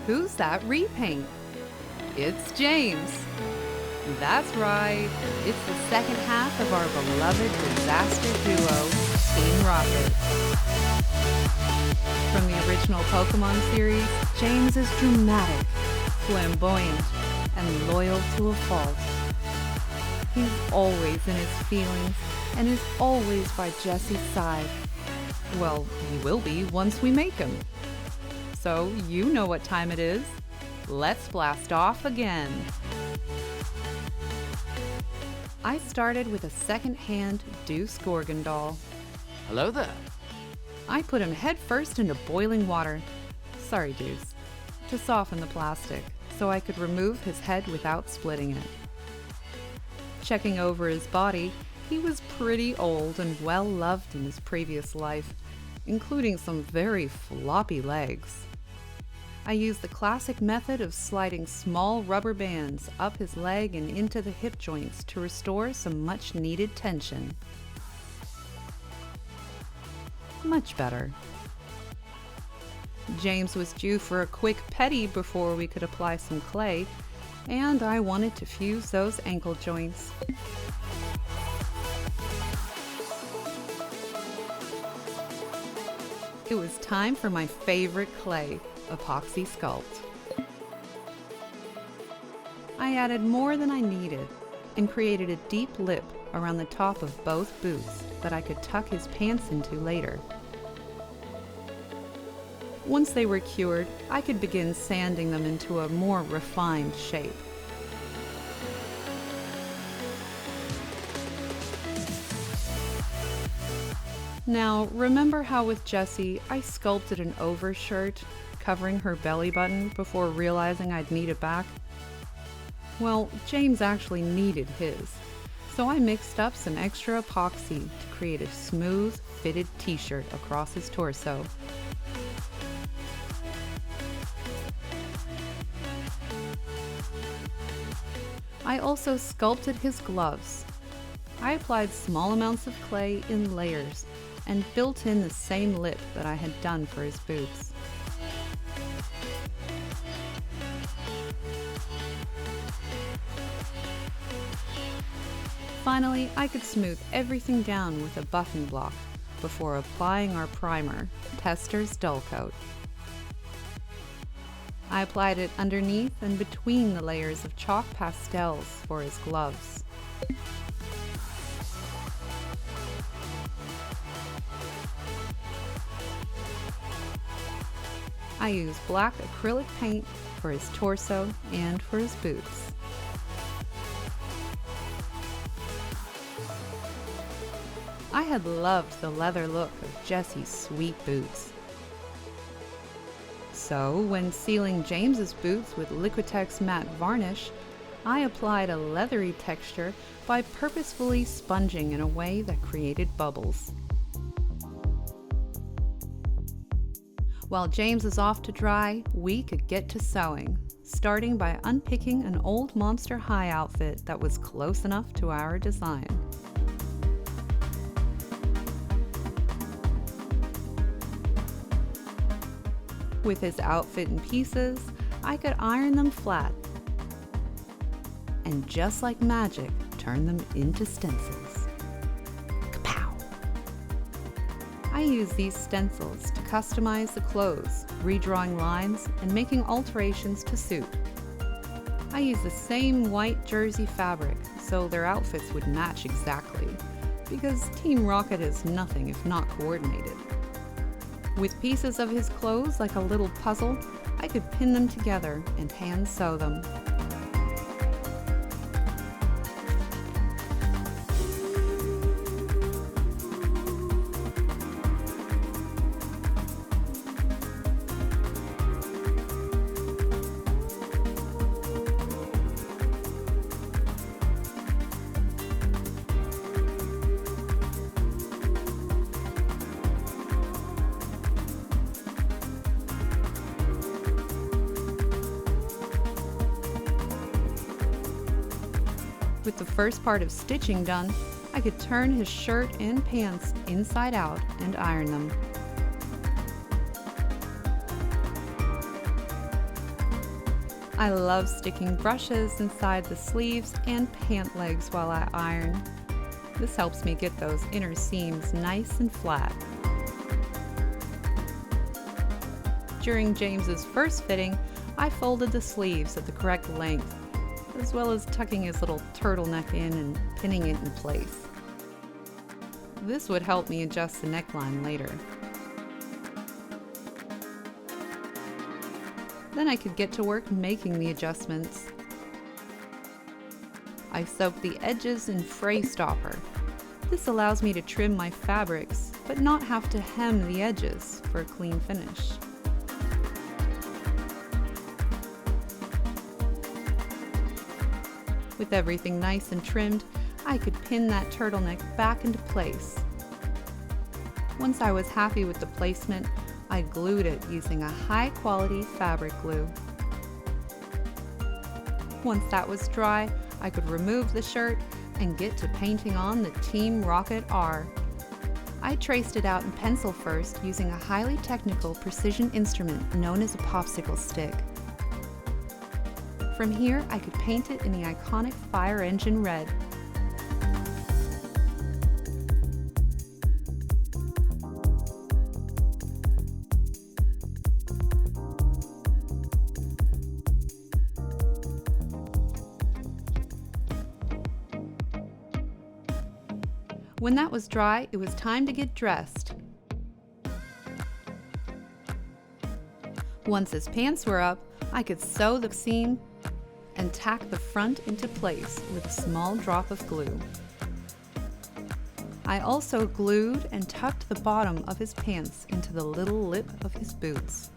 Who's that repaint? It's James. That's right, it's the second half of our beloved disaster duo, Team Rocket. From the original Pokemon series, James is dramatic, flamboyant, and loyal to a fault. He's always in his feelings and is always by Jesse's side. Well, he will be once we make him. So you know what time it is. Let's blast off again. I started with a second-hand Deuce Gorgon doll. Hello there. I put him head first into boiling water. Sorry, Deuce. To soften the plastic, so I could remove his head without splitting it. Checking over his body, he was pretty old and well loved in his previous life, including some very floppy legs. I used the classic method of sliding small rubber bands up his leg and into the hip joints to restore some much needed tension. Much better. James was due for a quick petty before we could apply some clay, and I wanted to fuse those ankle joints. It was time for my favorite clay, Epoxy Sculpt. I added more than I needed and created a deep lip around the top of both boots that I could tuck his pants into later. Once they were cured, I could begin sanding them into a more refined shape. Now, remember how with Jessie, I sculpted an overshirt covering her belly button before realizing I'd need it back? Well, James actually needed his, so I mixed up some extra epoxy to create a smooth, fitted t-shirt across his torso. I also sculpted his gloves. I applied small amounts of clay in layers and built in the same lip that I had done for his boots. Finally, I could smooth everything down with a buffing block before applying our primer, Tester's Dull Coat. I applied it underneath and between the layers of chalk pastels for his gloves. I used black acrylic paint for his torso and for his boots. I had loved the leather look of Jessie's sweet boots. So, when sealing James's boots with Liquitex matte varnish, I applied a leathery texture by purposefully sponging in a way that created bubbles. While James is off to dry, we could get to sewing, starting by unpicking an old Monster High outfit that was close enough to our design. With his outfit in pieces, I could iron them flat, and just like magic, turn them into stencils. Kapow! I use these stencils to customize the clothes, redrawing lines and making alterations to suit. I use the same white jersey fabric so their outfits would match exactly, because Team Rocket is nothing if not coordinated. With pieces of his clothes like a little puzzle, I could pin them together and hand sew them. With the first part of stitching done, I could turn his shirt and pants inside out and iron them. I love sticking brushes inside the sleeves and pant legs while I iron. This helps me get those inner seams nice and flat. During James's first fitting, I folded the sleeves at the correct length, as well as tucking his little turtleneck in and pinning it in place. This would help me adjust the neckline later. Then I could get to work making the adjustments. I soak the edges in Fray Stopper. This allows me to trim my fabrics, but not have to hem the edges for a clean finish. With everything nice and trimmed, I could pin that turtleneck back into place. Once I was happy with the placement, I glued it using a high-quality fabric glue. Once that was dry, I could remove the shirt and get to painting on the Team Rocket R. I traced it out in pencil first using a highly technical precision instrument known as a popsicle stick. From here, I could paint it in the iconic fire engine red. When that was dry, it was time to get dressed. Once his pants were up, I could sew the seam and tack the front into place with a small drop of glue. I also glued and tucked the bottom of his pants into the little lip of his boots.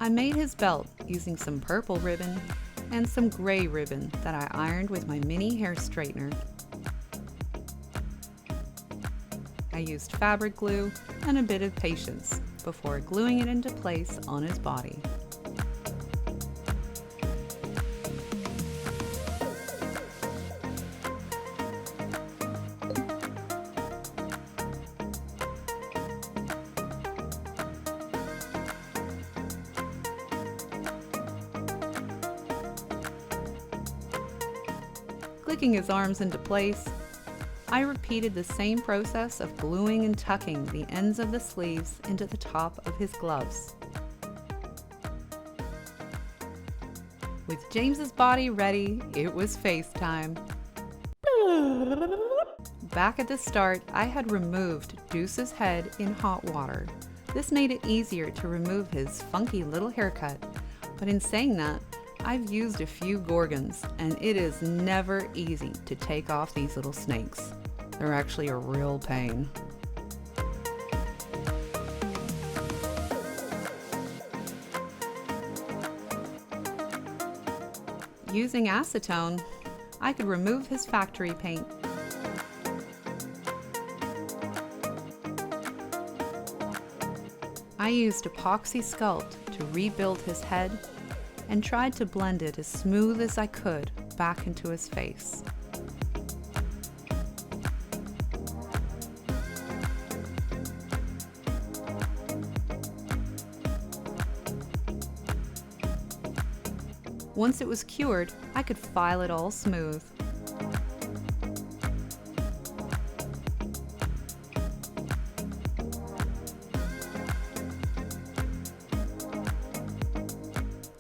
I made his belt using some purple ribbon and some gray ribbon that I ironed with my mini hair straightener. I used fabric glue and a bit of patience before gluing it into place on his body. Clicking his arms into place, I repeated the same process of gluing and tucking the ends of the sleeves into the top of his gloves. With James's body ready, it was face time. Back at the start, I had removed Deuce's head in hot water. This made it easier to remove his funky little haircut, but in saying that, I've used a few Gorgons, and it is never easy to take off these little snakes. They're actually a real pain. Using acetone, I could remove his factory paint. I used epoxy sculpt to rebuild his head and tried to blend it as smooth as I could back into his face. Once it was cured, I could file it all smooth.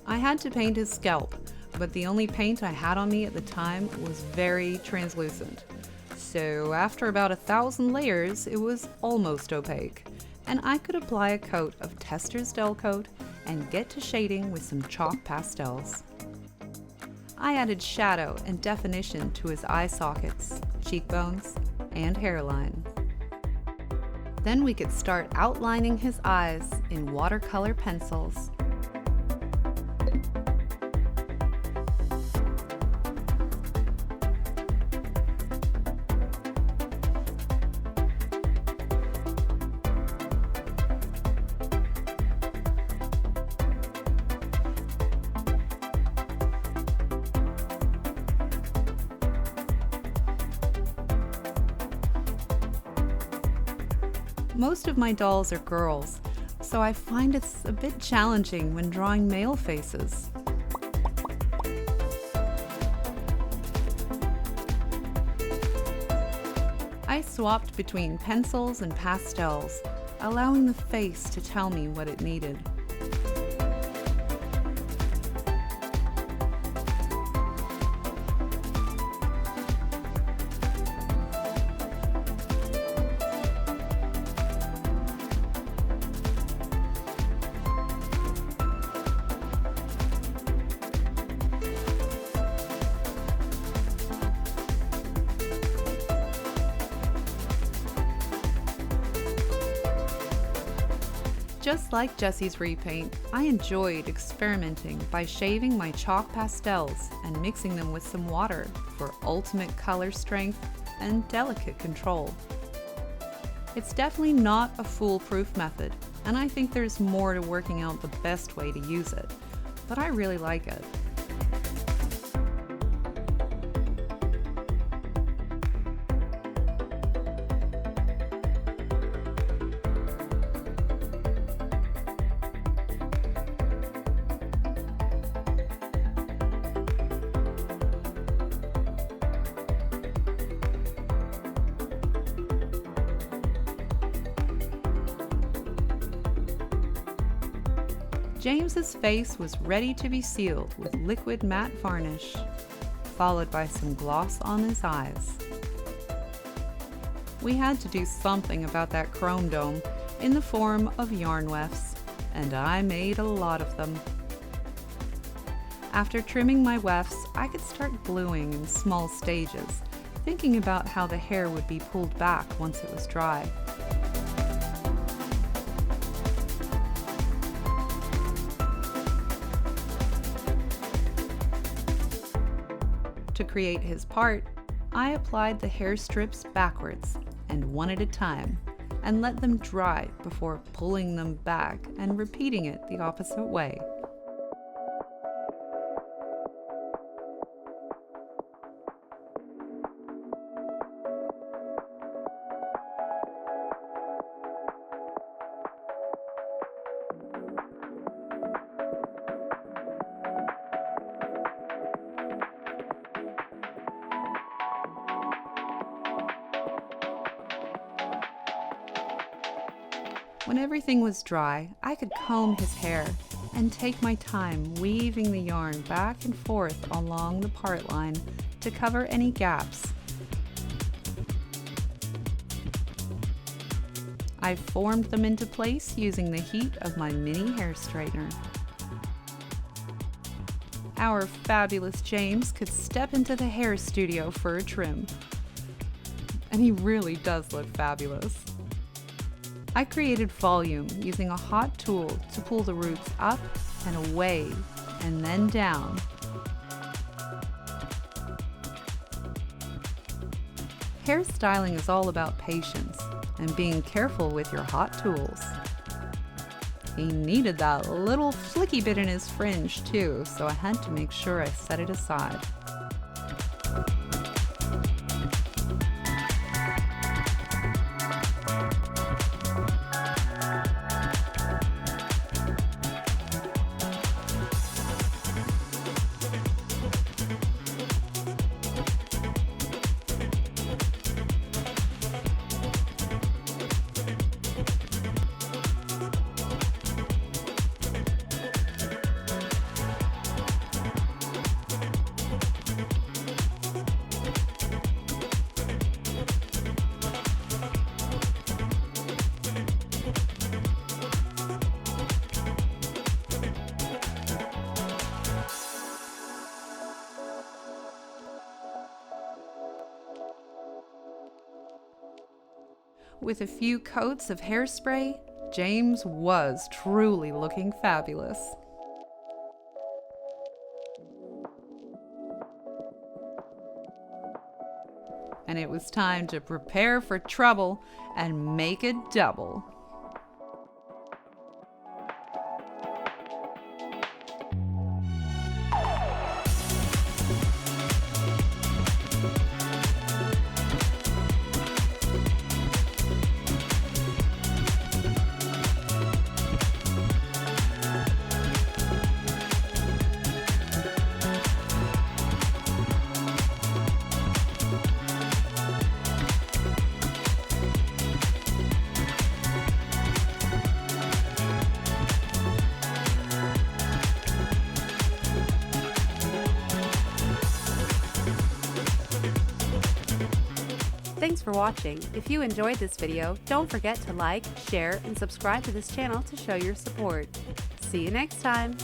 I had to paint his scalp, but the only paint I had on me at the time was very translucent. So after about 1,000 layers, it was almost opaque, and I could apply a coat of Tester's Dull Coat and get to shading with some chalk pastels. I added shadow and definition to his eye sockets, cheekbones, and hairline. Then we could start outlining his eyes in watercolor pencils. Most of my dolls are girls, so I find it's a bit challenging when drawing male faces. I swapped between pencils and pastels, allowing the face to tell me what it needed. Just like Jessie's repaint, I enjoyed experimenting by shaving my chalk pastels and mixing them with some water for ultimate color strength and delicate control. It's definitely not a foolproof method, and I think there's more to working out the best way to use it, but I really like it. James's face was ready to be sealed with liquid matte varnish, followed by some gloss on his eyes. We had to do something about that chrome dome in the form of yarn wefts, and I made a lot of them. After trimming my wefts, I could start gluing in small stages, thinking about how the hair would be pulled back once it was dry. To create his part, I applied the hair strips backwards and one at a time, and let them dry before pulling them back and repeating it the opposite way. When everything was dry, I could comb his hair and take my time weaving the yarn back and forth along the part line to cover any gaps. I formed them into place using the heat of my mini hair straightener. Our fabulous James could step into the hair studio for a trim. And he really does look fabulous. I created volume using a hot tool to pull the roots up and away and then down. Hairstyling is all about patience and being careful with your hot tools. He needed that little flicky bit in his fringe too, so I had to make sure I set it aside. With a few coats of hairspray, James was truly looking fabulous. And it was time to prepare for trouble and make it double. Thanks for watching. If you enjoyed this video, don't forget to like, share, and subscribe to this channel to show your support. See you next time!